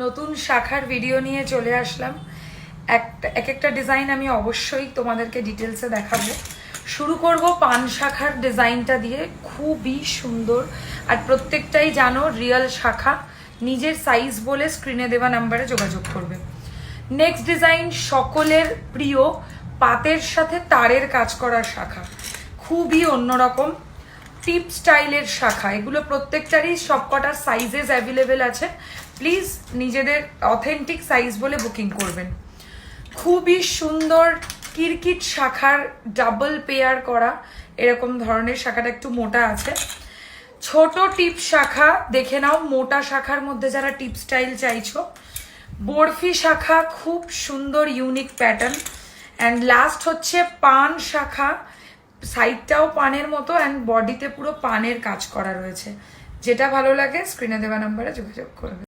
নতুন শাখার ভিডিও নিয়ে চলে আসলাম। এক একটা ডিজাইন আমি অবশ্যই তোমাদেরকে ডিটেলসে দেখাবো। শুরু করব পান শাখার ডিজাইনটা দিয়ে, খুবই সুন্দর আর প্রত্যেকটাই জানো রিয়েল শাখা। নিজের সাইজ বলে স্ক্রিনে দেওয়া নাম্বারে যোগাযোগ করবে। নেক্সট ডিজাইন সকলের প্রিয় পাতের সাথে তারের কাজ করার শাখা, খুবই অন্যরকম টিপ স্টাইলের শাখা। এগুলো প্রত্যেকটারই সবকটার সাইজেস অ্যাভেলেবেল আছে। প্লিজ নিজেদের অথেন্টিক সাইজ বলে বুকিং করবেন। খুবই সুন্দর কিরকিট শাখার ডাবল পেয়ার করা এরকম ধরনের শাখাটা একটু মোটা আছে। ছোট টিপ শাখা দেখে নাও, মোটা শাখার মধ্যে যারা টিপ স্টাইল চাইছো। বরফি শাখা, খুব সুন্দর ইউনিক প্যাটার্ন। অ্যান্ড লাস্ট হচ্ছে পান শাখা, সাইডটাও পানের মতো অ্যান্ড বডিতে পুরো পানের কাজ করা রয়েছে। যেটা ভালো লাগে স্ক্রিনে দেওয়া নাম্বারে যোগাযোগ করবে।